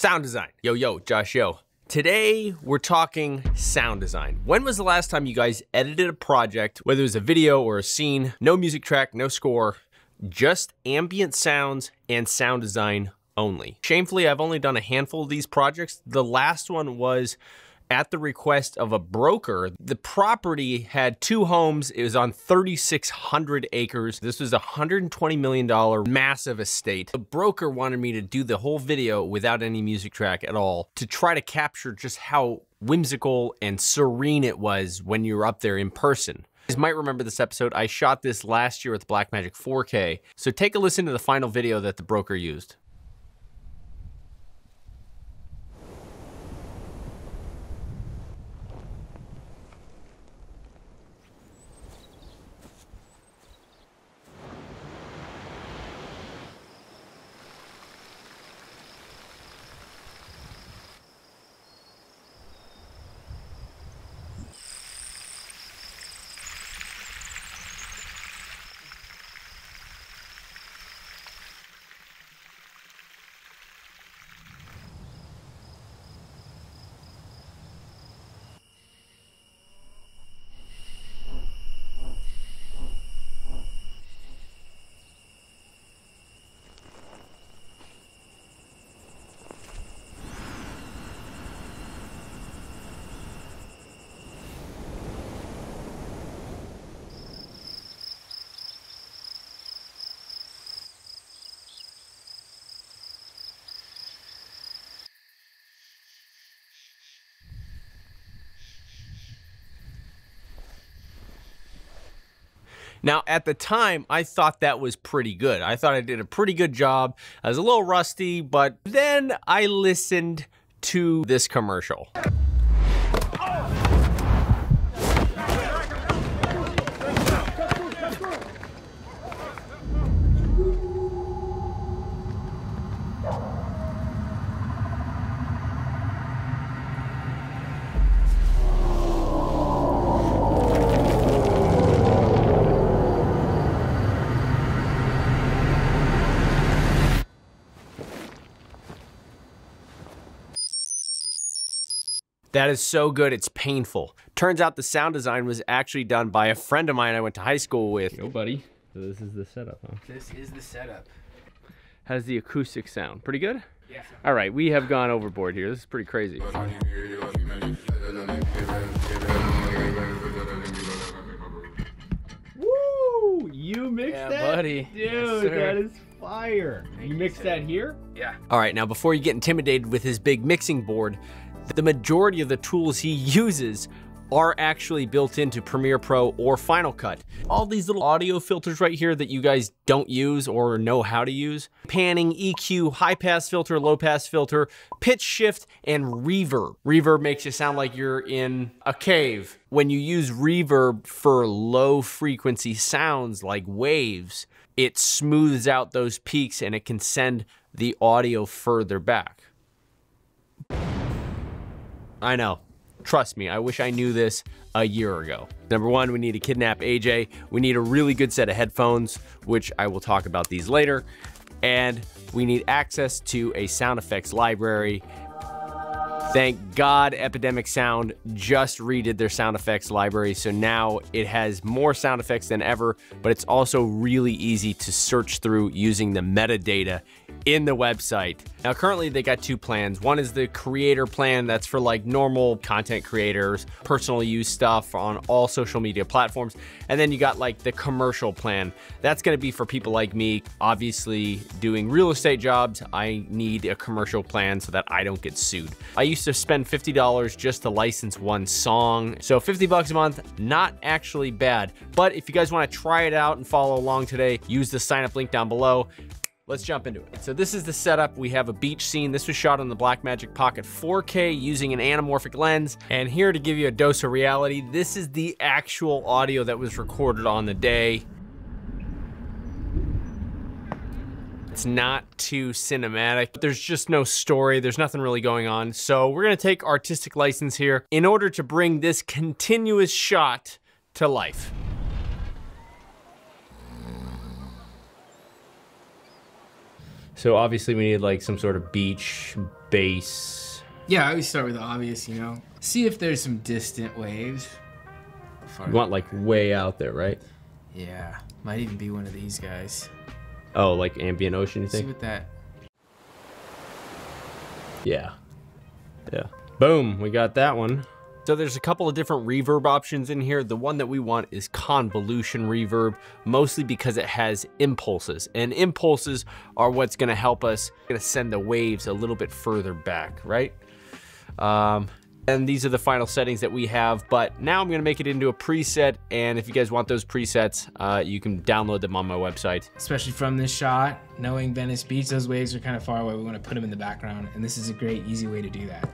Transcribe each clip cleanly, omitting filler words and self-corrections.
Sound design. Yo, yo, Josh, yo. Today, we're talking sound design. When was the last time you guys edited a project, whether it was a video or a scene, no music track, no score, just ambient sounds and sound design only? Shamefully, I've only done a handful of these projects. The last one was at the request of a broker. The property had 2 homes. It was on 3,600 acres. This was a $120 million massive estate. The broker wanted me to do the whole video without any music track at all to try to capture just how whimsical and serene it was when you were up there in person. You guys might remember this episode. I shot this last year with Blackmagic 4K. So take a listen to the final video that the broker used. Now, at the time, I thought that was pretty good. I thought I did a pretty good job. I was a little rusty, but then I listened to this commercial. That is so good, it's painful. Turns out the sound design was actually done by a friend of mine I went to high school with. Yo, buddy. So this is the setup, huh? This is the setup. How's the acoustic sound? Pretty good? Yeah. All right, we have gone overboard here. This is pretty crazy. Woo! You mixed that? Yeah, buddy. Dude, Yes, that is fire. You mixed that here? Yeah. All right, now before you get intimidated with his big mixing board, the majority of the tools he uses are actually built into Premiere Pro or Final Cut. All these little audio filters right here that you guys don't use or know how to use. Panning, EQ, high pass filter, low pass filter, pitch shift, and reverb. Reverb makes you sound like you're in a cave. When you use reverb for low frequency sounds like waves, it smooths out those peaks and it can send the audio further back. I know. Trust me, I wish I knew this a year ago. Number one, we need to kidnap AJ. We need a really good set of headphones, which I will talk about these later. And we need access to a sound effects library. Thank God Epidemic Sound just redid their sound effects library, so now it has more sound effects than ever, but it's also really easy to search through using the metadata in the website. Now currently they got 2 plans. One is the creator plan, that's for like normal content creators, personal use stuff on all social media platforms. And then you got like the commercial plan. That's gonna be for people like me, obviously doing real estate jobs. I need a commercial plan so that I don't get sued. I used to spend $50 just to license one song. So 50 bucks a month, not actually bad. But if you guys wanna try it out and follow along today, use the sign up link down below. Let's jump into it. So this is the setup. We have a beach scene. This was shot on the Blackmagic Pocket 4K using an anamorphic lens. And here to give you a dose of reality, this is the actual audio that was recorded on the day. It's not too cinematic. There's just no story. There's nothing really going on. So we're gonna take artistic license here in order to bring this continuous shot to life. So obviously we need like some sort of beach bass. Yeah, I always start with the obvious, you know. See if there's some distant waves. You want like way out there, right? Yeah, might even be one of these guys. Oh, like ambient ocean, you think? See what that... Yeah. Yeah. Boom, we got that one. So there's a couple of different reverb options in here. The one that we want is convolution reverb, mostly because it has impulses. And impulses are what's gonna help us send the waves a little bit further back, right? And these are the final settings that we have, but now I'm gonna make it into a preset, and if you guys want those presets, you can download them on my website. Especially from this shot, knowing Venice Beach, those waves are kind of far away. We wanna put them in the background, and this is a great, easy way to do that.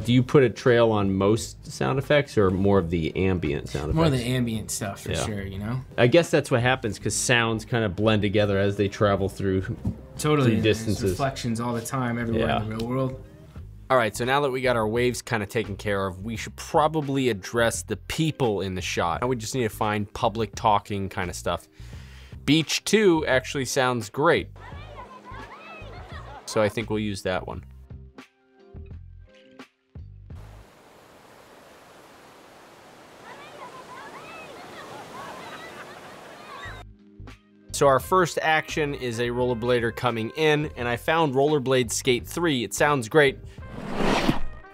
Do you put a trail on most sound effects or more of the ambient sound effects? More of the ambient stuff for sure, you know? I guess that's what happens because sounds kind of blend together as they travel through, through distances. There's reflections all the time everywhere in the real world. All right, so now that we got our waves kind of taken care of, we should probably address the people in the shot. Now we just need to find public talking kind of stuff. Beach 2 actually sounds great. So I think we'll use that one. So our first action is a rollerblader coming in, and I found Rollerblade Skate 3. It sounds great.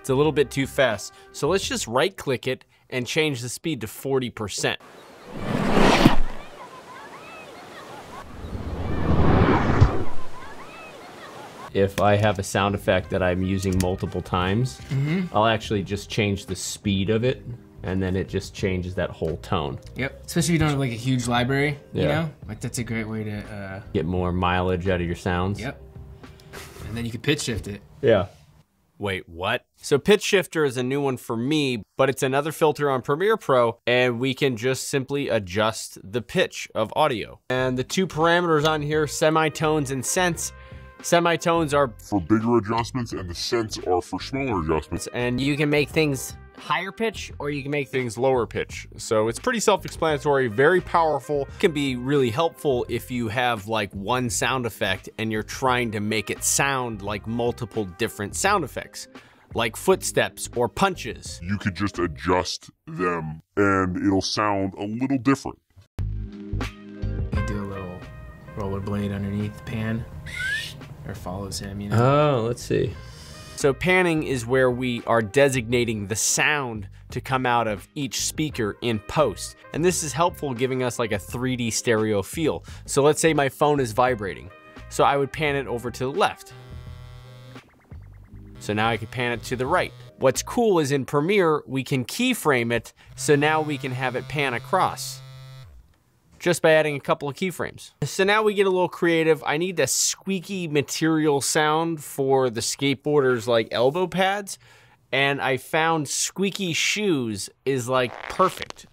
It's a little bit too fast. So let's just right click it and change the speed to 40%. If I have a sound effect that I'm using multiple times, I'll actually just change the speed of it, and then it just changes that whole tone. Yep, especially if you don't have like a huge library, you know? Like that's a great way to... get more mileage out of your sounds. Yep. And then you can pitch shift it. Yeah. Wait, what? So pitch shifter is a new one for me, but it's another filter on Premiere Pro, and we can just simply adjust the pitch of audio. And the two parameters on here, semitones and sense. Semitones are for bigger adjustments, and the cents are for smaller adjustments. And you can make things higher pitch or you can make things lower pitch. So it's pretty self-explanatory, very powerful. It can be really helpful if you have like one sound effect and you're trying to make it sound like multiple different sound effects, like footsteps or punches. You could just adjust them and it'll sound a little different. You do a little rollerblade underneath the pan, or follows him, you know? Oh, let's see. So panning is where we are designating the sound to come out of each speaker in post. And this is helpful, giving us like a 3D stereo feel. So let's say my phone is vibrating. So I would pan it over to the left. So now I could pan it to the right. What's cool is in Premiere, we can keyframe it, so now we can have it pan across, just by adding a couple of keyframes. So now we get a little creative. I need a squeaky material sound for the skateboarders like elbow pads, and I found squeaky shoes is like perfect.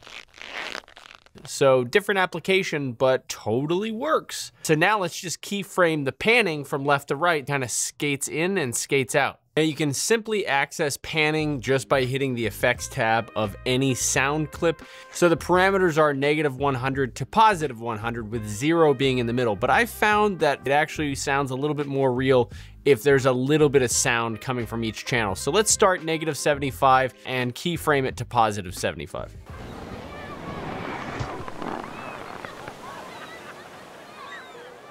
So different application, but totally works. So now let's just keyframe the panning from left to right, kind of skates in and skates out. Now you can simply access panning just by hitting the effects tab of any sound clip. So the parameters are -100 to +100 with 0 being in the middle. But I found that it actually sounds a little bit more real if there's a little bit of sound coming from each channel. So let's start -75 and keyframe it to +75.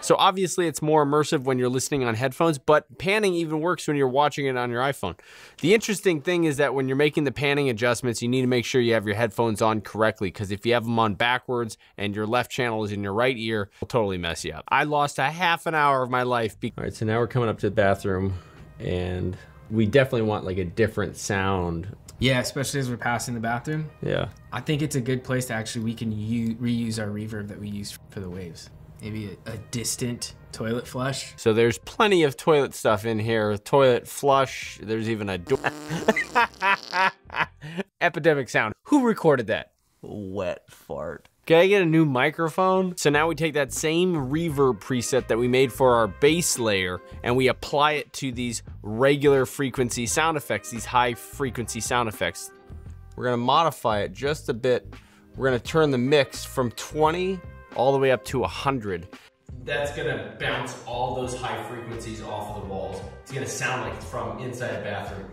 So obviously it's more immersive when you're listening on headphones, but panning even works when you're watching it on your iPhone. The interesting thing is that when you're making the panning adjustments, you need to make sure you have your headphones on correctly, because if you have them on backwards and your left channel is in your right ear, it'll totally mess you up. I lost a half an hour of my life. All right, so now we're coming up to the bathroom, and we definitely want like a different sound. Yeah, especially as we're passing the bathroom. Yeah. I think it's a good place to actually, we can reuse our reverb that we use for the waves. Maybe a distant toilet flush. So there's plenty of toilet stuff in here. Toilet flush, there's even a epidemic sound. Who recorded that? Wet fart. Can I get a new microphone? So now we take that same reverb preset that we made for our bass layer and we apply it to these regular frequency sound effects, these high frequency sound effects. We're gonna modify it just a bit. We're gonna turn the mix from 20 all the way up to 100. That's gonna bounce all those high frequencies off of the walls. It's gonna sound like it's from inside a bathroom.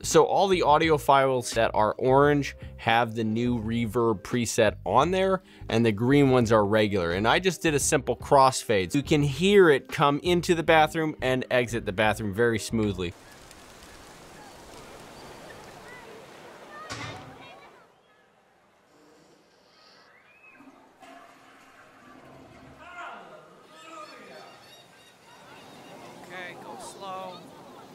So all the audio files that are orange have the new reverb preset on there, and the green ones are regular. And I just did a simple crossfade. You can hear it come into the bathroom and exit the bathroom very smoothly.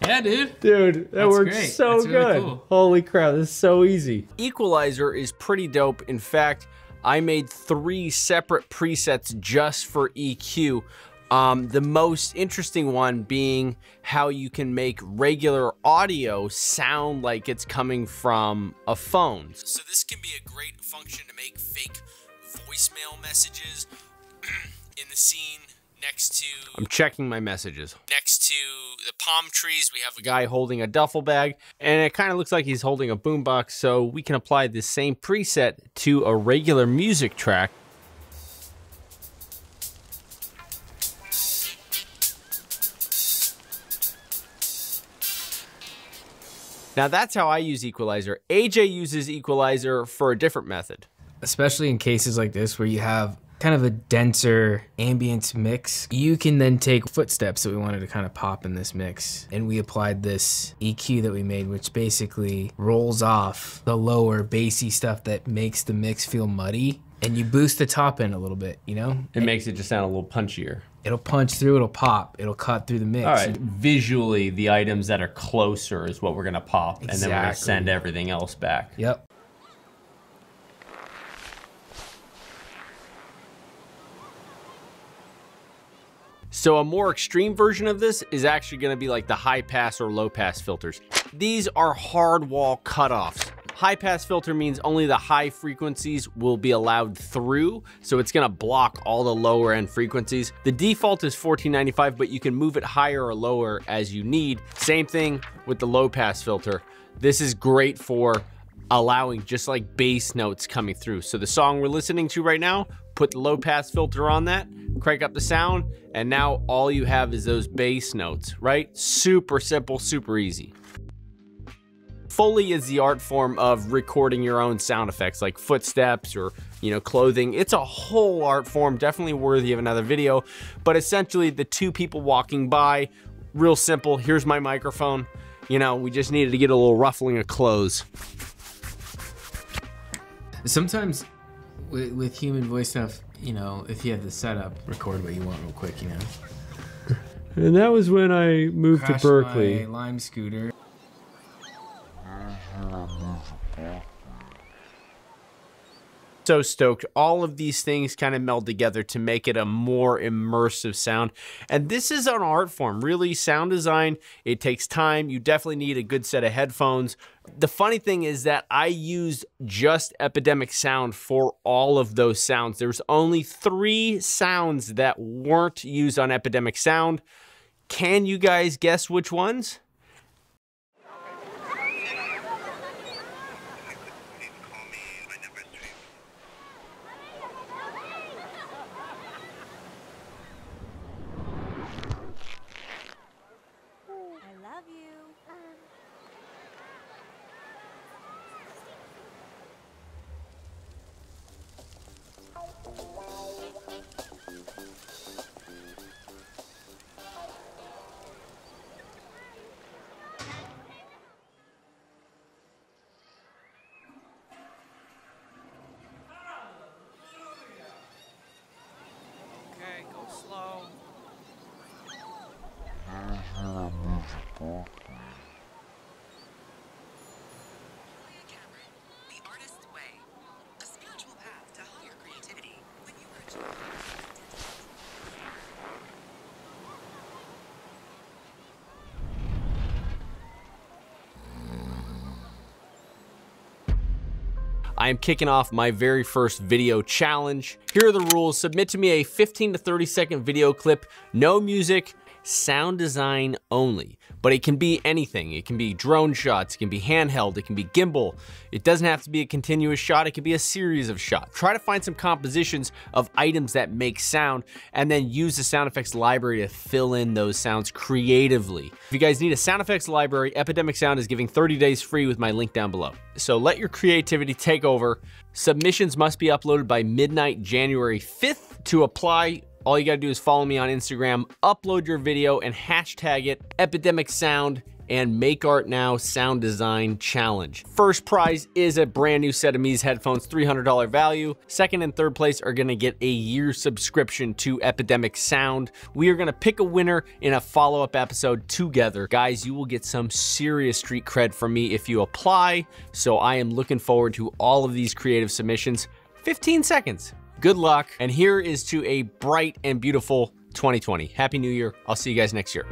Yeah, dude. Dude, that works great. so That's really good. cool. Holy crap, this is so easy. Equalizer is pretty dope. In fact, I made 3 separate presets just for EQ. The most interesting one being how you can make regular audio sound like it's coming from a phone. So this can be a great function to make fake voicemail messages in the scene next to... I'm checking my messages. Next to the palm trees, we have a guy holding a duffel bag, and it kind of looks like he's holding a boombox, so we can apply this same preset to a regular music track. Now that's how I use Equalizer. AJ uses Equalizer for a different method. Especially in cases like this where you have kind of a denser ambient mix, you can then take footsteps that we wanted to kind of pop in this mix, and we applied this EQ that we made, which basically rolls off the lower bassy stuff that makes the mix feel muddy, and you boost the top end a little bit, you know? It makes it just sound a little punchier. It'll punch through, it'll pop, it'll cut through the mix. All right, visually, the items that are closer is what we're gonna pop, and then we're gonna send everything else back. Yep. So a more extreme version of this is actually gonna be like the high pass or low pass filters. These are hard wall cutoffs. High pass filter means only the high frequencies will be allowed through, so it's gonna block all the lower end frequencies. The default is 1495, but you can move it higher or lower as you need. Same thing with the low pass filter. This is great for allowing just like bass notes coming through. So the song we're listening to right now, put the low pass filter on that, crank up the sound, and now all you have is those bass notes, right? Super simple, super easy. Foley is the art form of recording your own sound effects like footsteps or, you know, clothing. It's a whole art form, definitely worthy of another video, but essentially the two people walking by, real simple. Here's my microphone. You know, we just needed to get a little ruffling of clothes. Sometimes with human voice stuff, you know, if you have the setup, record what you want real quick, you know. And that was when I moved Crashed to Berkeley. my Lime scooter. So stoked. All of these things kind of meld together to make it a more immersive sound. And this is an art form, really. Sound design, it takes time. You definitely need a good set of headphones. The funny thing is that I used just Epidemic Sound for all of those sounds. There's only 3 sounds that weren't used on Epidemic Sound. Can you guys guess which ones? I am kicking off my very first video challenge. Here are the rules. Submit to me a 15 to 30 second video clip, no music, sound design only, but it can be anything. It can be drone shots, it can be handheld, it can be gimbal. It doesn't have to be a continuous shot, it could be a series of shots. Try to find some compositions of items that make sound and then use the sound effects library to fill in those sounds creatively. If you guys need a sound effects library, Epidemic Sound is giving 30 days free with my link down below. So let your creativity take over. Submissions must be uploaded by midnight January 5th. To apply, all you gotta do is follow me on Instagram, upload your video and hashtag it Epidemic Sound and Make Art Now Sound Design Challenge. First prize is a brand new set of Meze headphones, $300 value. Second and third place are gonna get a year subscription to Epidemic Sound. We are gonna pick a winner in a follow-up episode together. Guys, you will get some serious street cred from me if you apply. So I am looking forward to all of these creative submissions. 15 seconds. Good luck. And here is to a bright and beautiful 2020. Happy New Year. I'll see you guys next year.